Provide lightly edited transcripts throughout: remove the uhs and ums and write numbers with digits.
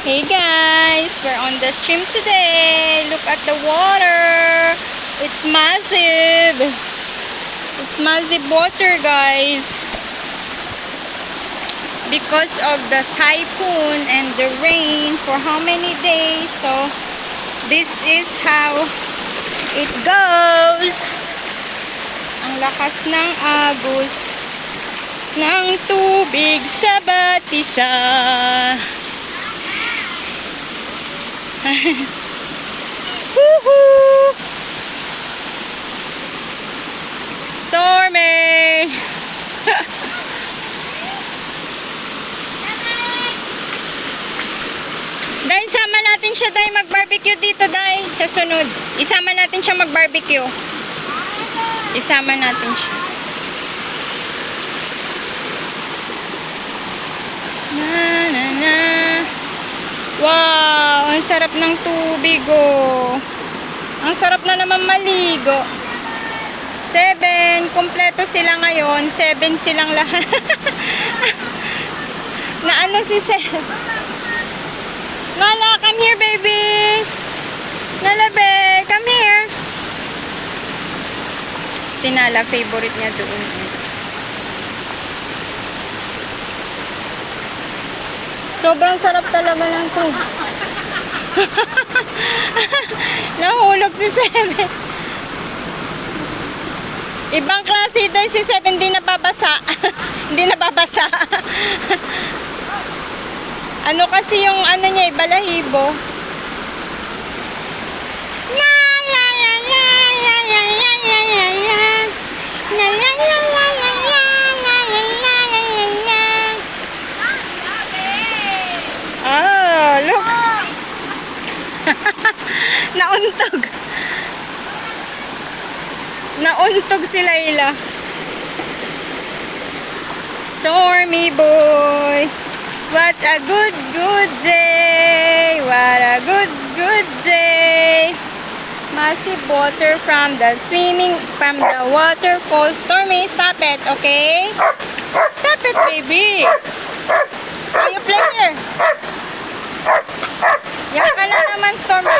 Hey guys, we're on the stream today. Look at the water. It's massive. It's massive water, guys. Because of the typhoon and the rain for how many days? So, this is how it goes. Ang lakas ng agos ng tubig sa batisa. Woohoo! Stormy! Dahil sama natin siya, Day, mag-barbecue dito, Day. Sa sunod. Isama natin siya mag-barbecue. Isama natin siya. Na, na, na. Wow! Ang sarap ng tubig, oh. Ang sarap na naman maligo. 7. Kompleto sila ngayon. 7 silang lahat. Na ano si Seth? Lala, come here, baby. Lala, babe, come here. Si Nala, favorite niya doon. Sobrang sarap talaga ng tubig. Nahulog si Seven. Ibang klase dahil si Seven hindi nababasa. Hindi nababasa. Ano kasi yung ano niya, balahibo. La la la la la la la la la la la la la la la la. Oh, look. Nauntog. Nauntog si Layla. Stormy boy. What a good day. What a good day. Massive water from the waterfall. Stormy, stop it, okay? Stop it, baby. Are you play here? Yan ka na naman, Stormy.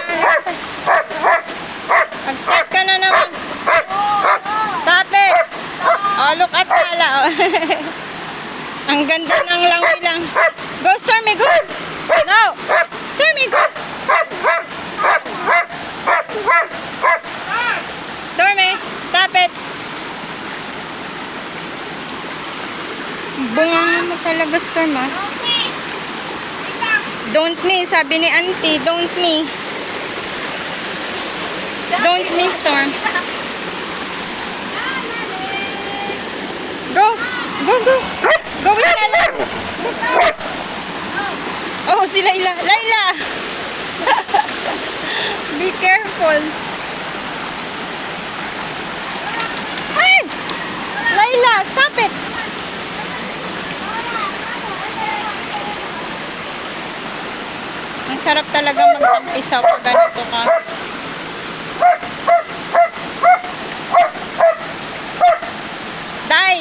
Mag-start ka na naman. Stop it. Oh, look at Lala. Ang ganda ng langoy lang. Go, Stormy, go. No. Stormy, go. Stormy, stop it. Bunga mo talaga, Storm, ah. Don't me, sabi ni Auntie. Don't me. Don't me, Storm. Go. Go, go. Go with Lala. Oh, si Layla. Layla! Be careful. Ay! Layla, stop it. Ang sarap talaga magtampisaw pag ganito ka. Day!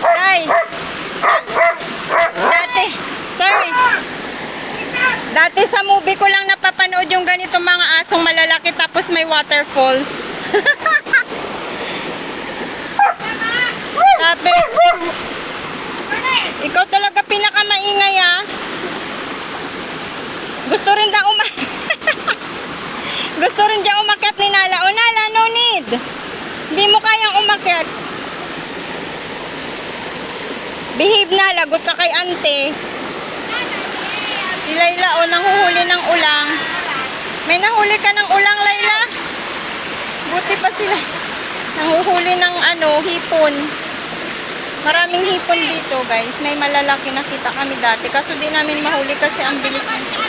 Day! Dati sa movie ko lang napapanood yung ganito mga asong malalaki tapos may waterfalls. Sabi, ikaw talaga pinakamaingay, ah. Gusto rin daw gusto rin daw umakyat ni Nala. O Nala, no need. Hindi mo kayang umakyat. Behave na, lagot ka kay ante. Si Layla, o, nanghuhuli ng ulang. May nahuli ka ng ulang, Layla? Buti pa sila. Nanghuhuli ng hipon. Maraming hipon dito, guys. May malalaki nakita kami dati. Kaso di namin mahuli kasi ang bilis nito.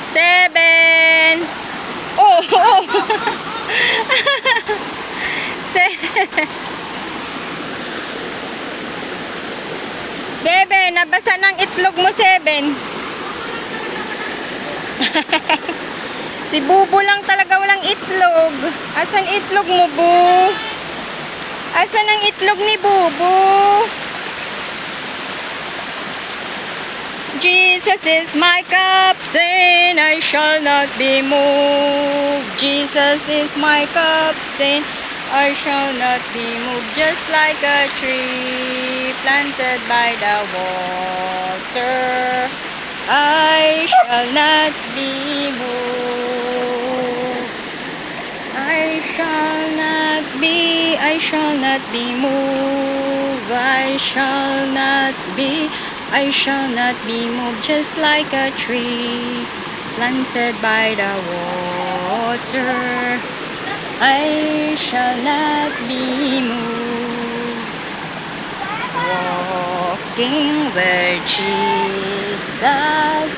7. Oh, oh. 7, nabasa ng itlog mo, 7. Si Bubu lang talaga walang itlog. Asan itlog mo, Bu? Asan ang itlog ni Bubu? Jesus is my captain, I shall not be moved. Jesus is my captain, I shall not be moved. Just like a tree planted by the water, I shall not be moved. I shall not be moved. I shall not be moved. Just like a tree planted by the water, I shall not be moved. Walking with Jesus,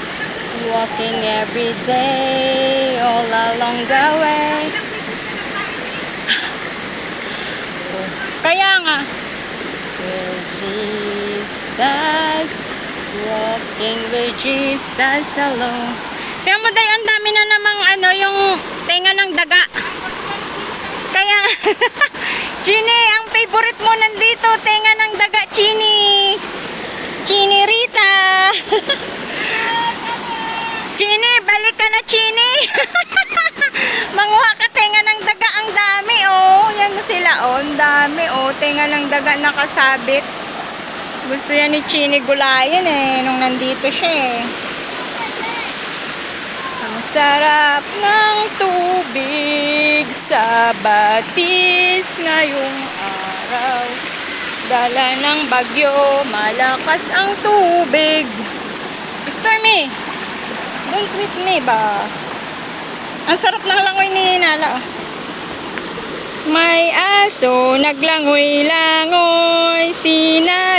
walking every day, all along the way. Kaya nga, with Jesus, walking with Jesus alone. Kaya mo day, ang dami na namang yung tenga ng daga. Kaya, Chini, ang favorite mo nandito, tenga ng daga, Chini. Chini Rita. Chini, balik ka na, Chini. Manguha ka tenga ng daga, ang dami, oh. Yan sila, oh, ang dami, oh. Tenga ng daga nakasabit. Gusto yan ni Chini gulayan, eh, nung nandito siya, eh. Ang sarap ng tubig sa batis ngayong araw. Dala ng bagyo, malakas ang tubig. Stormy, don't treat me ba? Ang sarap ng langoy ni Nala. May aso naglangoy-langoy, sina